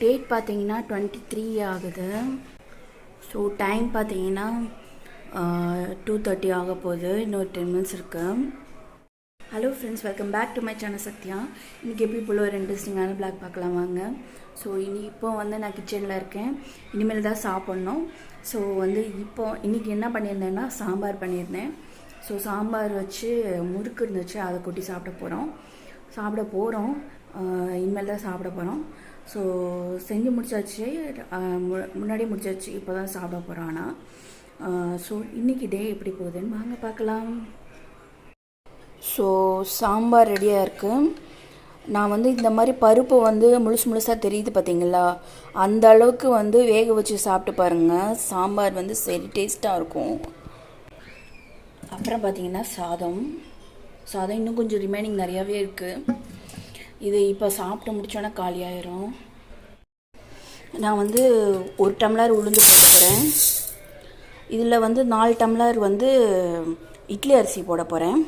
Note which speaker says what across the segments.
Speaker 1: Date பார்த்தீங்கன்னா 23 ஆகுது. So time பார்த்தீங்கன்னா 2:30 ஆக போகுது. இன்னொரு 10 மினிட்ஸ் இருக்குது. Hello friends, welcome back to my channel Sathya. இன்றைக்கி எப்படி போல ஒரு இன்ட்ரெஸ்டிங்கான பிளாக் பார்க்கலாம் வாங்க. ஸோ இப்போ நான் கிச்சனில் இருக்கேன். இனிமேல் தான் சாப்பிட்ணும். ஸோ இன்றைக்கி என்ன பண்ணியிருந்தேன்னா சாம்பார் பண்ணியிருந்தேன். ஸோ சாம்பார் வச்சு முறுக்கு இருந்துச்சு, அதை கொட்டி சாப்பிட போகிறோம். இனிமேல் தான் சாப்பிட போகிறோம். ஸோ செஞ்சு முடிச்சாச்சு, முன்னாடியே முடிச்சாச்சு. இப்போ தான் சாப்பிட போகிறோம். ஆனால் ஸோ இன்றைக்கி டே எப்படி போகுதுன்னு வாங்க பார்க்கலாம். ஸோ சாம்பார் ரெடியாக இருக்குது. நான் இந்த மாதிரி பருப்பு முழுசாக தெரியுது பார்த்தீங்களா, அந்த அளவுக்கு வேக வச்சு சாப்பிட்டு பாருங்கள். சாம்பார் சரி டேஸ்ட்டாக இருக்கும். அப்புறம் பார்த்தீங்கன்னா சாதம் இன்னும் கொஞ்சம் ரிமைனிங் நிறையாவே இருக்குது. இது இப்போ சாப்பிட்டு முடிச்சோன்னா காலியாயிரும். நான் 1 டம்ளர் உளுந்து போட போகிறேன். இதில் 4 டம்ளர் இட்லி அரிசி போட போகிறேன்.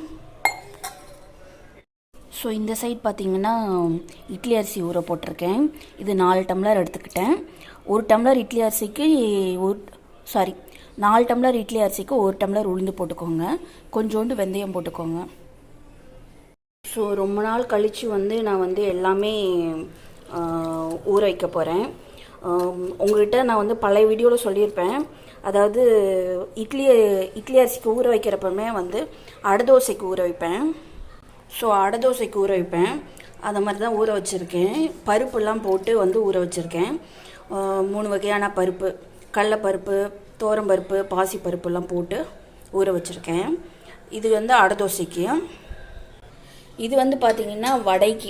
Speaker 1: ஸோ இந்த சைட் பார்த்திங்கன்னா இட்லி அரிசி ஊற போட்டிருக்கேன். இது 4 டம்ளர் எடுத்துக்கிட்டேன். 1 டம்ளர் இட்லி அரிசிக்கு 4 டம்ளர் இட்லி அரிசிக்கு 1 டம்ளர் உளுந்து போட்டுக்கோங்க. கொஞ்சோண்டு வெந்தயம் போட்டுக்கோங்க. ஸோ ரொம்ப நாள் கழித்து நான் எல்லாமே ஊற வைக்க போகிறேன். உங்கள்கிட்ட நான் பழைய வீடியோவில் சொல்லியிருப்பேன். அதாவது இட்லி அரிசிக்கு ஊற வைக்கிறப்பமே அடை தோசைக்கு ஊற வைப்பேன். ஸோ அடை தோசைக்கு ஊற வைப்பேன். அதை மாதிரி தான் ஊற வச்சுருக்கேன். பருப்புலாம் போட்டு ஊற வச்சுருக்கேன். 3 வகையான பருப்பு, கடலைப்பருப்பு, துவரம்பருப்பு, பாசிப்பருப்புலாம் போட்டு ஊற வச்சுருக்கேன். இது அடை தோசைக்கு. இது பார்த்திங்கன்னா வடைக்கு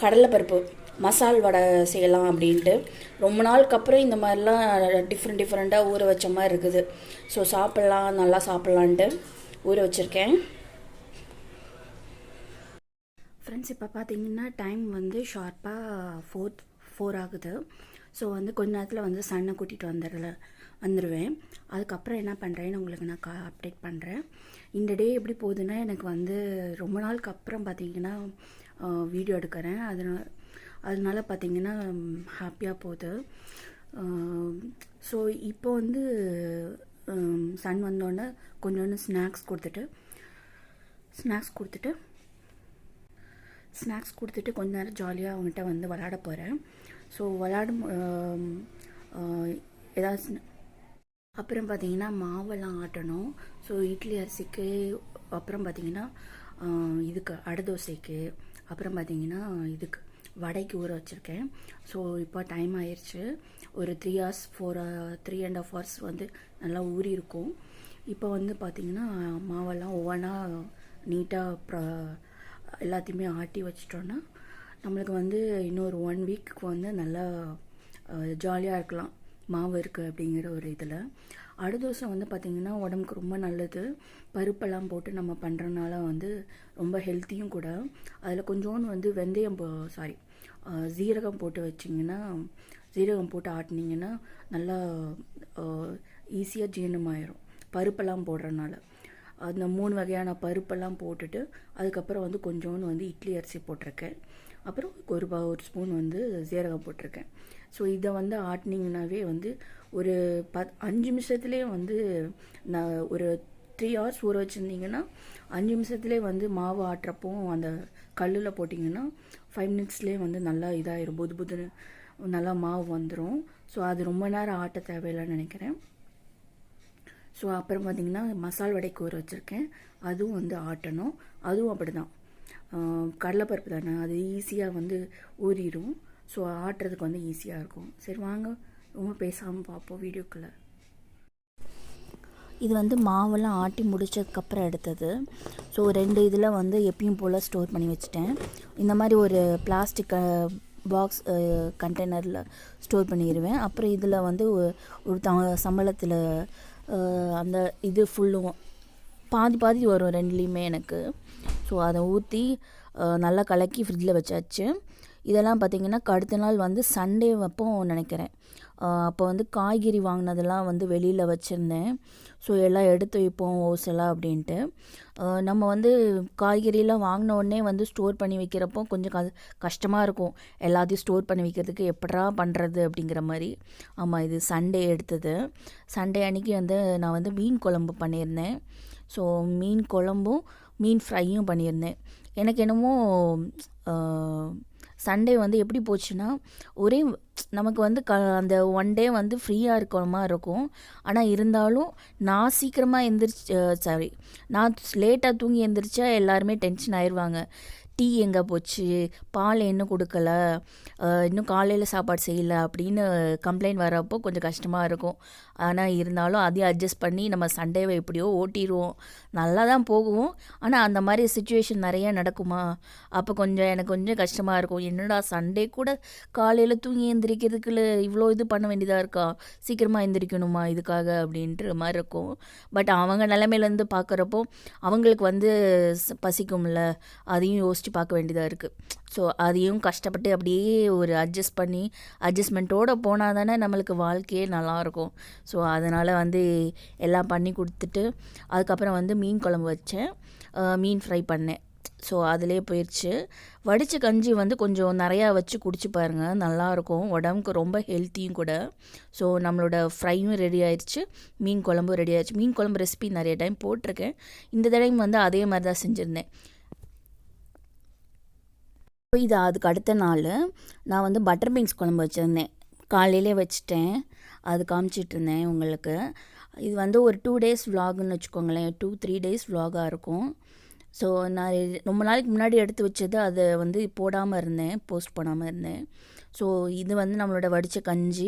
Speaker 1: கடலைப்பருப்பு மசால் வடை செய்யலாம் அப்படின்ட்டு ரொம்ப நாளுக்கு அப்புறம் இந்த மாதிரிலாம் டிஃப்ரெண்ட்டாக ஊற வச்ச மாதிரி இருக்குது. ஸோ நல்லா சாப்பிட்லான்ட்டு ஊற வச்சுருக்கேன். ஃப்ரெண்ட்ஸ், இப்போ பார்த்தீங்கன்னா டைம் ஷார்ப்பாக 4 ஆகுது. ஸோ கொஞ்ச நேரத்தில் சன்னை கூட்டிகிட்டு வந்துடுவேன். அதுக்கப்புறம் என்ன பண்ணுறேன்னு உங்களுக்கு நான் அப்டேட் பண்ணுறேன். இந்த டே எப்படி போகுதுன்னா, எனக்கு ரொம்ப நாளுக்கு அப்புறம் பார்த்திங்கன்னா வீடியோ எடுக்கிறேன். அதனால பார்த்திங்கன்னா ஹாப்பியாக போகுது. ஸோ இப்போ சன் வந்தோடனே கொஞ்சோண்டு ஸ்நாக்ஸ் கொடுத்துட்டு கொஞ்ச நேரம் ஜாலியாக அவங்ககிட்ட விளையாட போகிறேன். ஸோ ஏதாவது அப்புறம் பார்த்திங்கன்னா மாவெல்லாம் ஆட்டணும். ஸோ இட்லி அரிசிக்கு, அப்புறம் பார்த்திங்கன்னா இதுக்கு அடை தோசைக்கு, அப்புறம் பார்த்திங்கன்னா இதுக்கு வடைக்கு ஊற வச்சுருக்கேன். ஸோ இப்போ டைம் ஆயிடுச்சு. ஒரு 3.5 ஹவர்ஸ் நல்லா ஊறி இருக்கும். இப்போ பார்த்திங்கன்னா மாவெல்லாம் ஒவ்வொன்றா நீட்டாக எல்லாத்தையுமே ஆட்டி வச்சிட்டோன்னா நம்மளுக்கு இன்னொரு 1 வீக்குக்கு நல்லா ஜாலியாக இருக்கலாம். மாவு இருக்குது அப்படிங்கிற ஒரு இதில். அடை தோசை பார்த்திங்கன்னா உடம்புக்கு ரொம்ப நல்லது. பருப்பெல்லாம் போட்டு நம்ம பண்ணுறதுனால ரொம்ப ஹெல்த்தியும் கூட. அதில் கொஞ்சோண்டு வெந்தயம் ஜீரகம் போட்டு ஆட்டினீங்கன்னா நல்லா ஈஸியாக ஜீரணமாயிரும். பருப்பெல்லாம் போடுறதுனால அந்த 3 வகையான பருப்பெல்லாம் போட்டுட்டு அதுக்கப்புறம் கொஞ்சோண்டு இட்லி அரிசி போட்டிருக்கேன். அப்புறம் ஒரு ஸ்பூன் ஜீரகம் போட்டிருக்கேன். ஸோ இதை ஆட்டினீங்கன்னாவே ஒரு 5 நிமிஷத்துலேயே நான் ஒரு 3 ஹவர்ஸ் ஊற வச்சுருந்தீங்கன்னா 5 நிமிஷத்துலேயே மாவு ஆட்டுறப்போ அந்த கல்லில் போட்டிங்கன்னா 5 மினிட்ஸ்லேயே நல்லா இதாகிடும். புதுன்னு நல்லா மாவு வந்துடும். ஸோ அது ரொம்ப நேரம் ஆட்ட தேவையில்லைன்னு நினைக்கிறேன். ஸோ அப்புறம் பார்த்திங்கன்னா மசால் வடைக்கு ஊற வச்சுருக்கேன். அதுவும் ஆட்டணும். அதுவும் அப்படி தான், கடலைப்பருப்பு தானே, அது ஈஸியாக ஊறிடும். ஸோ ஆட்டுறதுக்கு ஈஸியாக இருக்கும். சரி வாங்க, ரொம்ப பேசாமல் பார்ப்போம் வீடியோக்குள்ளே. இது மாவெல்லாம் ஆட்டி முடித்ததுக்கப்புறம் எடுத்தது. ஸோ 2 இதில் எப்பயும் போல் ஸ்டோர் பண்ணி வச்சுட்டேன். இந்த மாதிரி ஒரு பிளாஸ்டிக் பாக்ஸ் கண்டெய்னரில் ஸ்டோர் பண்ணிடுவேன். அப்புறம் இதில் ஒரு சம்பளத்தில் அந்த இது ஃபுல்லும் பாதி வரும் 2லேயுமே எனக்கு. ஸோ அதை ஊற்றி நல்லா கலக்கி ஃப்ரிட்ஜில் வச்சாச்சு. இதெல்லாம் பார்த்திங்கன்னா அடுத்த நாள் வந்து சண்டே அப்போ நினைக்கிறேன். அப்போ வந்து காய்கறி வாங்கினதெல்லாம் வந்து வெளியில் வச்சுருந்தேன். ஸோ எல்லாம் எடுத்து வைப்போம் ஓசெல்லாம் அப்படின்ட்டு. நம்ம வந்து காய்கறியெல்லாம் வாங்கின உடனே வந்து ஸ்டோர் பண்ணி வைக்கிறப்போ கொஞ்சம் கஷ்டமாக இருக்கும். எல்லாத்தையும் ஸ்டோர் பண்ணி வைக்கிறதுக்கு எப்படா பண்ணுறது அப்படிங்கிற மாதிரி. ஆமாம், இது சண்டே எடுத்தது. சண்டே அன்றைக்கி வந்து நான் வந்து மீன் குழம்பு பண்ணியிருந்தேன். ஸோ மீன் குழம்பும் மீன் ஃப்ரையும் பண்ணியிருந்தேன். எனக்கு என்னமோ சண்டே வந்து எப்படி போச்சுன்னா, ஒரே நமக்கு வந்து அந்த ஒன் டே வந்து ஃப்ரீயாக இருக்கிற மாதிரி இருக்கும். ஆனால் இருந்தாலும் நான் சீக்கிரமாக நான் லேட்டாக தூங்கி எந்திரிச்சா எல்லாருமே டென்ஷன் ஆயிடுவாங்க. டீ எங்கே போச்சு, பால் இன்னும் கொடுக்கல, இன்னும் காலையில் சாப்பாடு செய்யலை அப்படின்னு கம்ப்ளைண்ட் வரப்போ கொஞ்சம் கஷ்டமாக இருக்கும். ஆனால் இருந்தாலும் அதையும் அட்ஜஸ்ட் பண்ணி நம்ம சண்டேவை எப்படியோ ஓட்டிடுவோம். நல்லா தான் போகுவோம். ஆனால் அந்த மாதிரி சுச்சுவேஷன் நிறையா நடக்குமா, அப்போ எனக்கு கொஞ்சம் கஷ்டமாக இருக்கும். என்னடா சண்டே கூட காலையில் தூங்கி எந்திரிக்கிறதுக்குள்ள இவ்வளோ இது பண்ண வேண்டியதாக இருக்கா, சீக்கிரமாக எந்திரிக்கணுமா இதுக்காக அப்படின்ற மாதிரி இருக்கும். பட் அவங்க நிலைமையிலேருந்து பார்க்குறப்போ அவங்களுக்கு வந்து பசிக்கும்ல, அதையும் யோசித்து பார்க்க வேண்டியதாக இருக்குது. ஸோ அதையும் கஷ்டப்பட்டு அப்படியே ஒரு அட்ஜஸ்ட்மெண்ட்டோடு போனால் தானே நம்மளுக்கு வாழ்க்கையே நல்லாயிருக்கும். ஸோ அதனால் வந்து எல்லாம் பண்ணி கொடுத்துட்டு அதுக்கப்புறம் வந்து மீன் குழம்பு வச்சேன், மீன் ஃப்ரை பண்ணேன். ஸோ அதிலே போயிடுச்சு. வடித்த கஞ்சி வந்து கொஞ்சம் நிறையா வச்சு குடிச்சு பாருங்கள், நல்லாயிருக்கும், உடம்புக்கு ரொம்ப ஹெல்த்தியும் கூட. ஸோ நம்மளோட ஃப்ரையும் ரெடி ஆயிடுச்சு, மீன் குழம்பும் ரெடி ஆயிடுச்சு. மீன் குழம்பு ரெசிபி நிறைய டைம் போட்டிருக்கேன். இந்த தடவையும் வந்து அதே மாதிரி தான் செஞ்சுருந்தேன். இது அதுக்கு அடுத்த நாள் நான் வந்து பட்டர் பீன்ஸ் குழம்பு வச்சுருந்தேன். காலையிலே வச்சுட்டேன், அது காமிச்சிட்ருந்தேன் உங்களுக்கு. இது வந்து ஒரு 2 days vlogன்னு வச்சுக்கோங்களேன், 2-3 days vlog-ஆக இருக்கும். ஸோ நான் ரொம்ப நாளைக்கு முன்னாடி எடுத்து வச்சது, அதை வந்து போடாமல் இருந்தேன், போஸ்ட் பண்ணாமல் இருந்தேன். ஸோ இது வந்து நம்மளோட வடித்த கஞ்சி.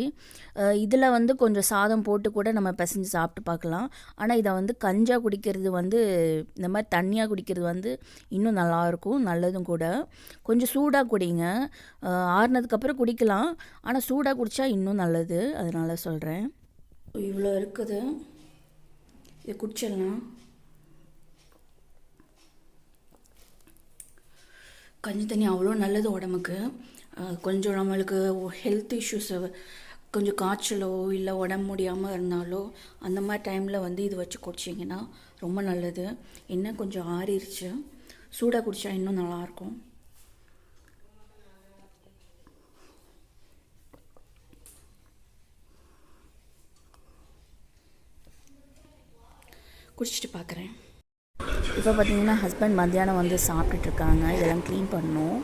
Speaker 1: இதில் வந்து கொஞ்சம் சாதம் போட்டு கூட நம்ம பிசைஞ்சு சாப்பிட்டு பார்க்கலாம். ஆனால் இதை வந்து கஞ்சாக குடிக்கிறது வந்து, இந்த மாதிரி தண்ணியாக குடிக்கிறது வந்து இன்னும் நல்லாயிருக்கும், நல்லதும் கூட. கொஞ்சம் சூடாக குடிங்க, ஆறுனதுக்கப்புறம் குடிக்கலாம். ஆனால் சூடாக குடித்தா இன்னும் நல்லது, அதனால் சொல்கிறேன். இவ்வளோ இருக்குது, இதை குடிச்சிடலாம். கஞ்சி தண்ணி அவ்வளோ நல்லது உடம்புக்கு. கொஞ்சம் நம்மளுக்கு ஹெல்த் இஷ்யூஸை, கொஞ்சம் காய்ச்சலோ இல்லை உடம்பு முடியாமல் இருந்தாலோ அந்த மாதிரி டைமில் வந்து இது வச்சு குடிச்சிங்கன்னா ரொம்ப நல்லது. இன்னும் கொஞ்சம் ஆறிடுச்சு, சூடாக குடித்தா இன்னும் நல்லாயிருக்கும். குடிச்சிட்டு பார்க்குறேன். இப்போ பார்த்தீங்கன்னா ஹஸ்பண்ட் மத்தியானம் வந்து சாப்பிட்டுட்ருக்காங்க, இதெல்லாம் க்ளீன் பண்ணணும்.